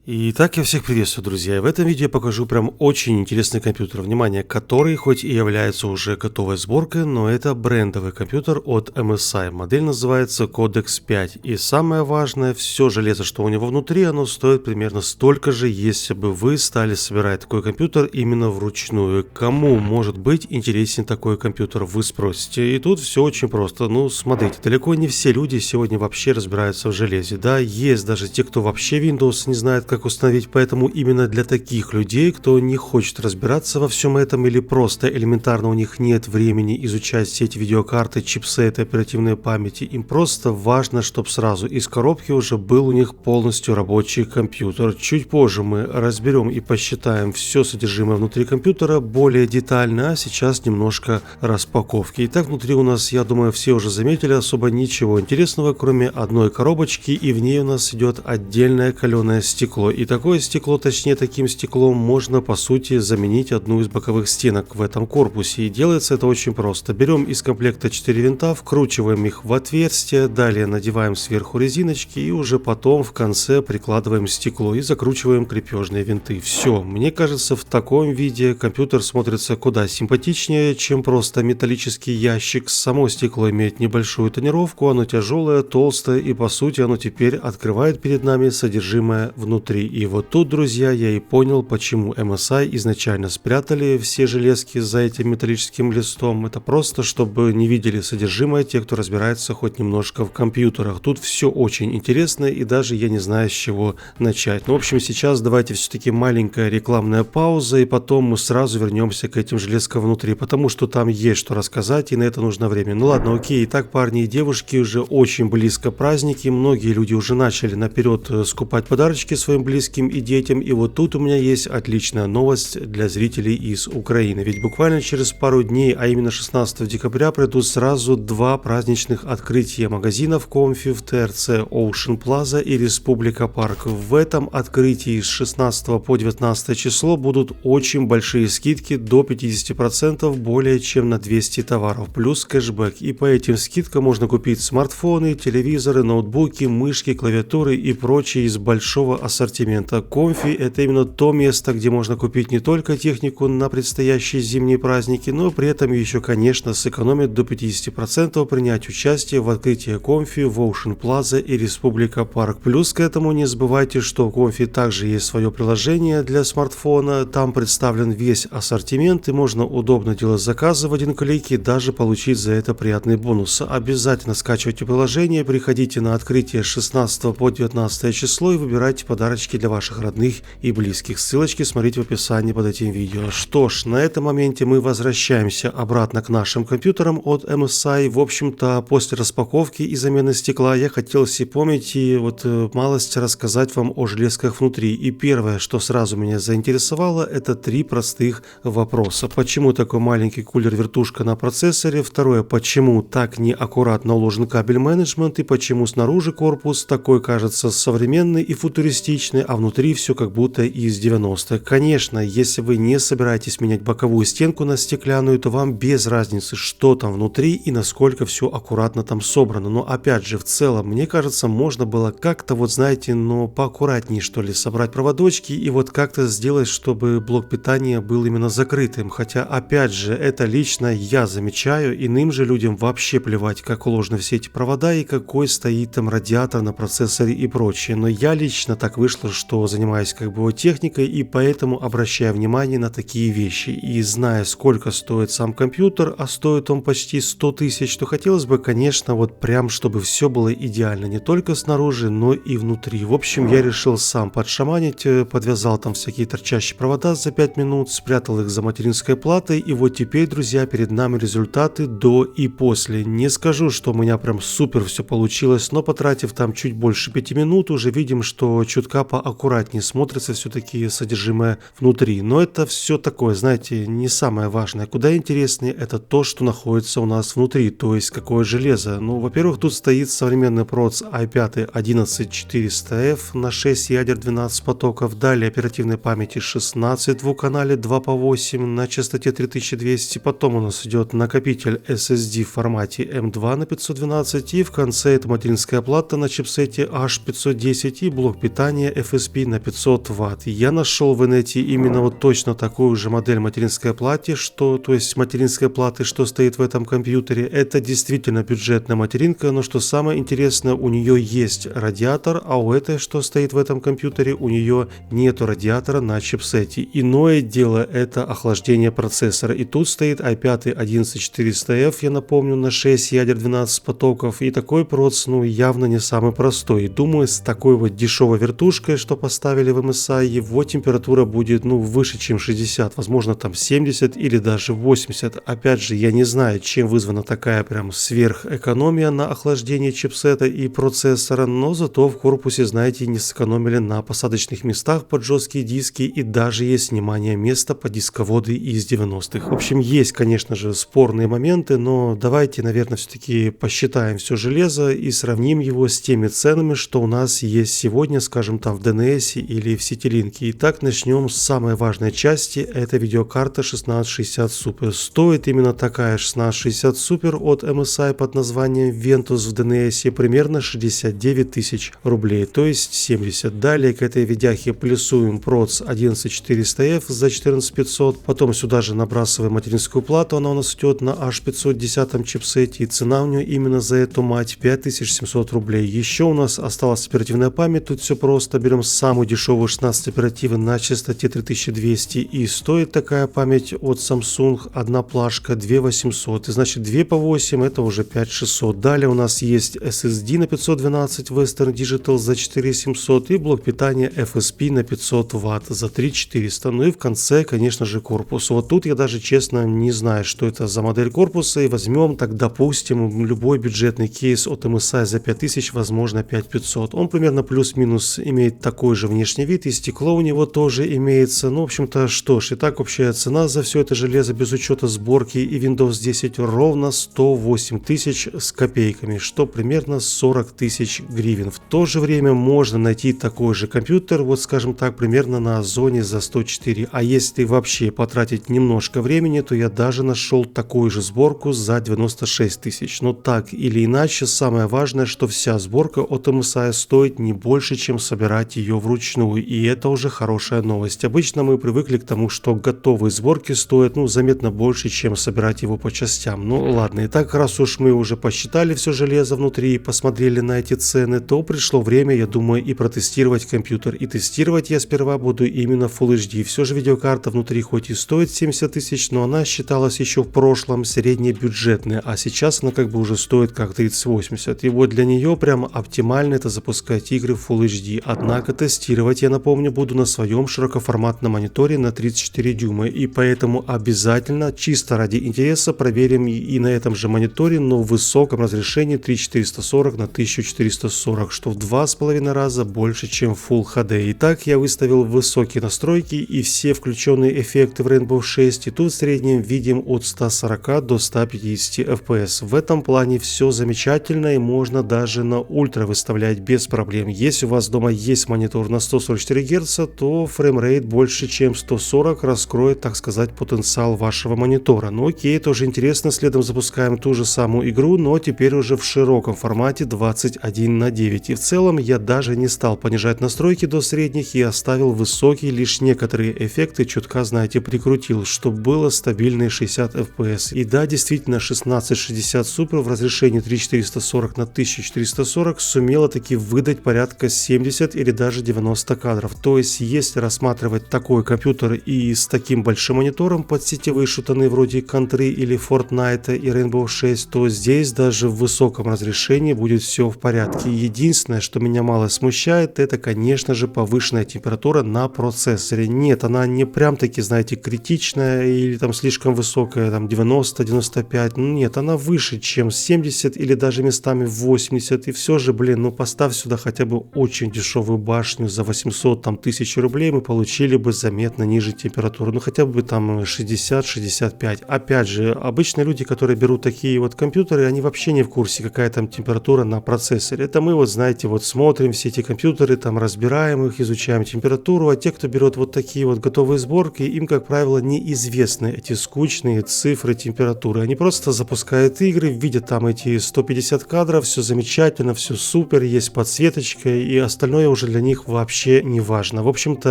Итак, я всех приветствую, друзья. И в этом видео я покажу прям очень интересный компьютер, внимание, который хоть и является уже готовой сборкой, но это брендовый компьютер от MSI. Модель называется Codex 5. И самое важное, все железо, что у него внутри, оно стоит примерно столько же, если бы вы стали собирать такой компьютер именно вручную. Кому может быть интересен такой компьютер, вы спросите. И тут все очень просто. Ну, смотрите, далеко не все люди сегодня вообще разбираются в железе. Да, есть даже те, кто вообще Windows не знает, как установить, поэтому именно для таких людей, кто не хочет разбираться во всем этом или просто элементарно у них нет времени изучать все эти видеокарты, чипсеты, оперативной памяти, им просто важно, чтобы сразу из коробки уже был у них полностью рабочий компьютер. Чуть позже мы разберем и посчитаем все содержимое внутри компьютера более детально, а сейчас немножко распаковки. Итак, внутри у нас, я думаю, все уже заметили, особо ничего интересного, кроме одной коробочки, и в ней у нас идет отдельное каленое стекло. И такое стекло, точнее таким стеклом можно по сути заменить одну из боковых стенок в этом корпусе. И делается это очень просто. Берем из комплекта 4 винта, вкручиваем их в отверстие, далее надеваем сверху резиночки и уже потом в конце прикладываем стекло и закручиваем крепежные винты. Все, мне кажется, в таком виде компьютер смотрится куда симпатичнее, чем просто металлический ящик. Само стекло имеет небольшую тонировку, оно тяжелое, толстое и по сути оно теперь открывает перед нами содержимое внутри. И вот тут, друзья, я и понял, почему MSI изначально спрятали все железки за этим металлическим листом. Это просто, чтобы не видели содержимое те, кто разбирается хоть немножко в компьютерах. Тут все очень интересно, и даже я не знаю, с чего начать. Ну, в общем, сейчас давайте все-таки маленькая рекламная пауза, и потом мы сразу вернемся к этим железкам внутри, потому что там есть что рассказать, и на это нужно время. Ну ладно, окей. Итак, парни и девушки, уже очень близко праздники, многие люди уже начали наперед скупать подарочки своим близким и детям, и вот тут у меня есть отличная новость для зрителей из Украины, ведь буквально через пару дней, а именно 16 декабря, пройдут сразу два праздничных открытия магазинов Comfy в ТРЦ Ocean Plaza и Республика Парк. В этом открытии с 16 по 19 число будут очень большие скидки до 50% более чем на 200 товаров, плюс кэшбэк, и по этим скидкам можно купить смартфоны, телевизоры, ноутбуки, мышки, клавиатуры и прочее из большого ассортимента. Comfy – это именно то место, где можно купить не только технику на предстоящие зимние праздники, но при этом еще, конечно, сэкономить до 50%, принять участие в открытии Comfy в Ocean Plaza и Республика Парк. Плюс к этому не забывайте, что у Comfy также есть свое приложение для смартфона, там представлен весь ассортимент и можно удобно делать заказы в один клик и даже получить за это приятный бонус. Обязательно скачивайте приложение, приходите на открытие с 16 по 19 число и выбирайте подарочки для ваших родных и близких. Ссылочки смотрите в описании под этим видео. Что ж, на этом моменте мы возвращаемся обратно к нашим компьютерам от MSI. В общем-то, после распаковки и замены стекла я хотел помнить и вот малость рассказать вам о железках внутри. И первое, что сразу меня заинтересовало, это три простых вопроса. Почему такой маленький кулер-вертушка на процессоре? Второе, почему так неаккуратно уложен кабель менеджмент? И почему снаружи корпус такой, кажется, современный и футуристичный, а внутри все как будто из 90-х. Конечно, если вы не собираетесь менять боковую стенку на стеклянную, то вам без разницы, что там внутри и насколько все аккуратно там собрано. Но опять же, в целом, мне кажется, можно было как-то, вот знаете, поаккуратнее, что ли, собрать проводочки и вот как-то сделать, чтобы блок питания был именно закрытым. Хотя, опять же, это лично я замечаю, иным же людям вообще плевать, как уложены все эти провода и какой стоит там радиатор на процессоре и прочее. Но я лично так вышло, что занимаюсь техникой и поэтому обращаю внимание на такие вещи. И зная, сколько стоит сам компьютер, а стоит он почти 100 тысяч, то хотелось бы, конечно, вот прям, чтобы все было идеально, не только снаружи, но и внутри. В общем, я решил сам подшаманить, подвязал там всякие торчащие провода за 5 минут, спрятал их за материнской платой, и вот теперь, друзья, перед нами результаты до и после. Не скажу, что у меня прям супер все получилось, но потратив там чуть больше 5 минут, уже видим, что чутка поаккуратнее смотрится все-таки содержимое внутри. Но это все такое, знаете, не самое важное. Куда интереснее это то, что находится у нас внутри, то есть какое железо. Ну, во-первых, тут стоит современный проц i5 11400F на 6 ядер 12 потоков, далее оперативной памяти 16 двухканале 2 по 8 на частоте 3200, потом у нас идет накопитель SSD в формате M2 на 512 и в конце это материнская плата на чипсете H510 и блок питания FSP на 500 Вт. Я нашел в инете именно вот точно такую же модель материнской платы, то есть материнской платы, что стоит в этом компьютере. Это действительно бюджетная материнка, но что самое интересное, у нее есть радиатор, а у этой, что стоит в этом компьютере, у нее нету радиатора на чипсете. Иное дело это охлаждение процессора. И тут стоит i5 11400F, я напомню, на 6 ядер 12 потоков. И такой проц, ну, явно не самый простой. И думаю, с такой вот дешевой вертушкой, что поставили в MSI, его температура будет, ну, выше, чем 60, возможно, там 70 или даже 80. Опять же, я не знаю, чем вызвана такая прям сверхэкономия на охлаждение чипсета и процессора, но зато в корпусе, знаете, не сэкономили на посадочных местах под жесткие диски и даже есть внимание места под дисководы из 90-х. В общем, есть, конечно же, спорные моменты, но давайте, наверное, все-таки посчитаем все железо и сравним его с теми ценами, что у нас есть сегодня, скажем, там в DNS или в CityLink. Итак, начнем с самой важной части, это видеокарта 1660 Super. Стоит именно такая 1660 Super от MSI под названием Ventus в DNS примерно 69 тысяч рублей, то есть 70. Далее к этой видяхе плюсуем проц 11400F за 14500, потом сюда же набрасываем материнскую плату, она у нас идет на H510 чипсете, и цена у нее именно за эту мать 5700 рублей. Еще у нас осталась оперативная память, тут все просто, берем самую дешевую 16 оперативы на частоте 3200, и стоит такая память от Samsung, одна плашка 2800, и значит 2 по 8 это уже 5600. Далее у нас есть SSD на 512 Western Digital за 4700 и блок питания FSP на 500 Вт за 3400. Ну и в конце, конечно же, корпус. Вот тут я даже честно не знаю, что это за модель корпуса, и возьмем, так допустим, любой бюджетный кейс от MSI за 5000, возможно 5500. Он примерно плюс-минус имеет такой же внешний вид, и стекло у него тоже имеется. Ну, в общем-то, что ж, итак, общая цена за все это железо без учета сборки и Windows 10 ровно 108 тысяч с копейками, что примерно 40 тысяч гривен. В то же время можно найти такой же компьютер, вот скажем так, примерно на Озоне за 104. А если вообще потратить немножко времени, то я даже нашел такую же сборку за 96 тысяч. Но так или иначе, самое важное, что вся сборка от MSI стоит не больше, чем собирать ее вручную. И это уже хорошая новость. Обычно мы привыкли к тому, что готовые сборки стоят, ну, заметно больше, чем собирать его по частям. Ну ладно, и так, раз уж мы уже посчитали все железо внутри и посмотрели на эти цены, то пришло время, я думаю, и протестировать компьютер. И тестировать я сперва буду именно Full HD. Все же видеокарта внутри хоть и стоит 70 тысяч, но она считалась еще в прошлом среднебюджетной, а сейчас она как бы уже стоит как 3080. И вот для нее прям оптимально это запускать игры в Full HD. Однако тестировать, я напомню, буду на своем широкоформатном мониторе на 34 дюйма, и поэтому обязательно, чисто ради интереса, проверим и на этом же мониторе, но в высоком разрешении 3440 на 1440, что в 2,5 раза больше, чем Full HD. Итак, я выставил высокие настройки и все включенные эффекты в Rainbow 6, и тут в среднем видим от 140 до 150 FPS. В этом плане все замечательно, и можно даже на ультра выставлять без проблем. Если у вас дома есть монитор на 144 Гц, то фреймрейт больше, чем 140 раскроет, так сказать, потенциал вашего монитора. Ну окей, тоже интересно, следом запускаем ту же самую игру, но теперь уже в широком формате 21:9. И в целом я даже не стал понижать настройки до средних и оставил высокие, лишь некоторые эффекты чутка, знаете, прикрутил, чтобы было стабильные 60 FPS. И да, действительно, 1660 Super в разрешении 3440 на 1440 сумела таки выдать порядка 70 или даже 90 кадров. То есть, если рассматривать такой компьютер и с таким большим монитором под сетевые шутаны вроде Контры или Fortnite и Rainbow 6, то здесь даже в высоком разрешении будет все в порядке. Единственное, что меня мало смущает, это, конечно же, повышенная температура на процессоре. Нет, она не прям таки, знаете, критичная или там слишком высокая, там 90-95. Нет, она выше, чем 70 или даже местами 80. И все же, блин, ну поставь сюда хотя бы очень дешевую башню за 800 там, тысяч рублей, мы получили бы заметно ниже температуру. Ну хотя бы там 60-65. Опять же, обычные люди, которые берут такие вот компьютеры, они вообще не в курсе, какая там температура на процессоре. Это мы вот, знаете, вот смотрим все эти компьютеры, там разбираем их, изучаем температуру, а те, кто берет вот такие вот готовые сборки, им, как правило, неизвестны эти скучные цифры температуры. Они просто запускают игры, видят там эти 150 кадров, все замечательно, все супер, есть подсветочка, и остальное уже даже для них вообще не важно. В общем-то,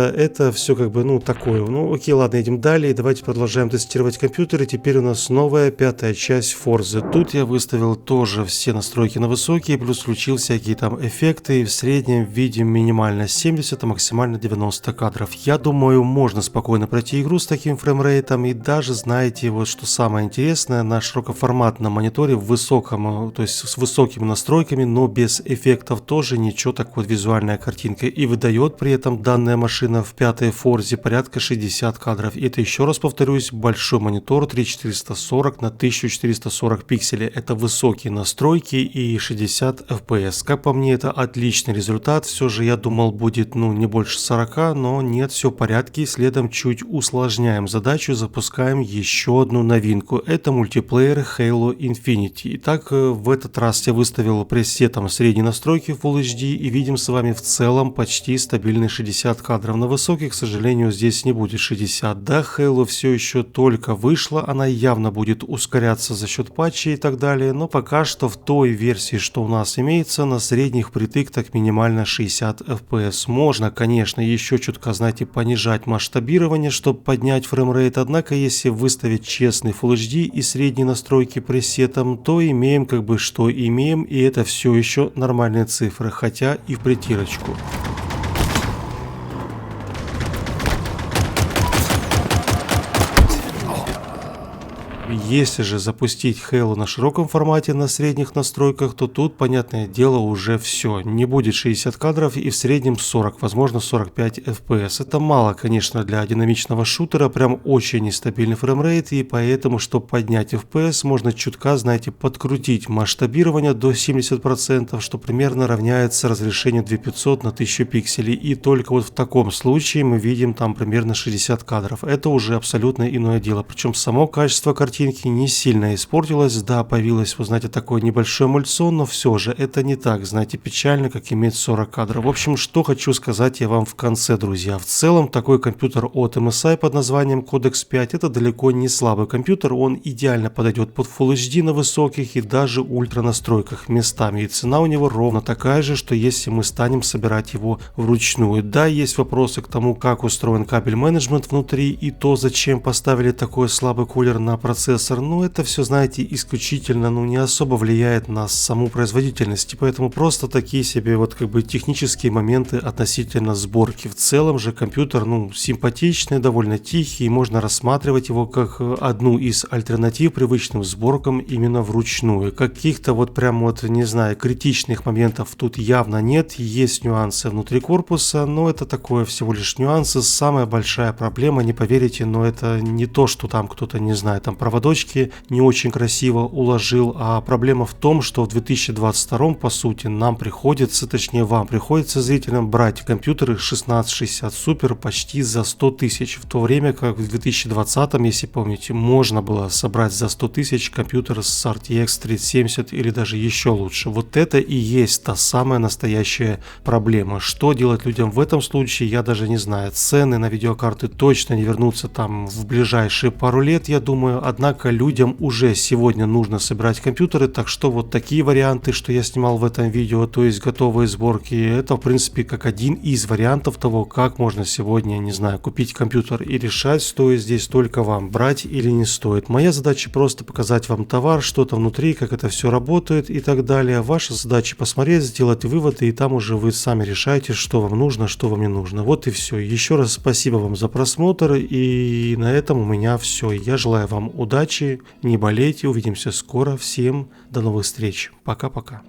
это все как бы, ну, такое. Ну, окей, ладно, идем далее. Давайте продолжаем тестировать компьютеры. Теперь у нас новая 5-я часть Forza. Тут я выставил тоже все настройки на высокие, плюс включил всякие там эффекты. В среднем видим минимально 70, а максимально 90 кадров. Я думаю, можно спокойно пройти игру с таким фреймрейтом. И даже, знаете, вот что самое интересное, на широкоформатном мониторе в высоком, то есть с высокими настройками, но без эффектов тоже ничего, так вот визуальная картинка. И выдает при этом данная машина в 5-й Forza порядка 60 кадров. И это, еще раз повторюсь, большой монитор 3440 на 1440 пикселей. Это высокие настройки и 60 FPS. Как по мне, это отличный результат. Все же я думал, будет не больше 40, но нет, все в порядке. Следом чуть усложняем задачу, запускаем еще одну новинку. Это мультиплеер Halo Infinite. Итак, в этот раз я выставил пресетом средней настройки Full HD и видим с вами в целом почти стабильные 60 кадров. На высоких, к сожалению, здесь не будет 60. Да, Halo все еще только вышла, она явно будет ускоряться за счет патчей и так далее, но пока что в той версии, что у нас имеется, на средних впритык так минимально 60 FPS. Можно, конечно, еще чутка, знаете, понижать масштабирование, чтобы поднять фреймрейт, однако если выставить честный Full HD и средние настройки пресетом, то имеем как бы что имеем, и это все еще нормальные цифры, хотя и в притирочку. Если же запустить Halo на широком формате на средних настройках, то тут, понятное дело, уже все. Не будет 60 кадров и в среднем 40, возможно 45 FPS. Это мало, конечно, для динамичного шутера, прям очень нестабильный фреймрейт, и поэтому, чтобы поднять FPS, можно чутка, знаете, подкрутить масштабирование до 70%, что примерно равняется разрешению 2500 на 1000 пикселей. И только вот в таком случае мы видим там примерно 60 кадров. Это уже абсолютно иное дело. Причем само качество картинки не сильно испортилось, да, появилось, вы знаете, такое небольшое мульцо, но все же это не так, знаете, печально, как иметь 40 кадров. В общем, что хочу сказать я вам в конце, друзья. В целом, такой компьютер от MSI под названием Codex 5 это далеко не слабый компьютер, он идеально подойдет под Full HD на высоких и даже ультра настройках местами, и цена у него ровно такая же, что если мы станем собирать его вручную. Да, есть вопросы к тому, как устроен кабель менеджмент внутри, и то, зачем поставили такой слабый кулер на процессор, но это все, знаете, исключительно, не особо влияет на саму производительность, и поэтому просто такие себе вот как бы технические моменты относительно сборки. В целом же компьютер, симпатичный, довольно тихий, и можно рассматривать его как одну из альтернатив привычным сборкам именно вручную. Каких-то вот прям вот, не знаю, критичных моментов тут явно нет, есть нюансы внутри корпуса, но это такое всего лишь нюансы. Самая большая проблема, не поверите, но это не то, что там кто-то, не знаю, там проводочки не очень красиво уложил, а проблема в том, что в 2022 по сути нам приходится, точнее вам приходится, зрителям, брать компьютеры 1660 Super почти за 100 тысяч, в то время как в 2020, если помните, можно было собрать за 100 тысяч компьютер с RTX 3070 или даже еще лучше. Вот это и есть та самая настоящая проблема. Что делать людям в этом случае, я даже не знаю. Цены на видеокарты точно не вернутся там в ближайшие пару лет, я думаю, однако людям уже сегодня нужно собирать компьютеры, так что вот такие варианты, что я снимал в этом видео, то есть готовые сборки, это в принципе как один из вариантов того, как можно сегодня, не знаю, купить компьютер, и решать, стоит здесь только вам, брать или не стоит. Моя задача просто показать вам товар, что там внутри, как это все работает и так далее. Ваша задача посмотреть, сделать выводы, и там уже вы сами решаете, что вам нужно, что вам не нужно. Вот и все. Еще раз спасибо вам за просмотр, и на этом у меня все. Я желаю вам удачи, не болейте, увидимся скоро. Всем до новых встреч. Пока-пока.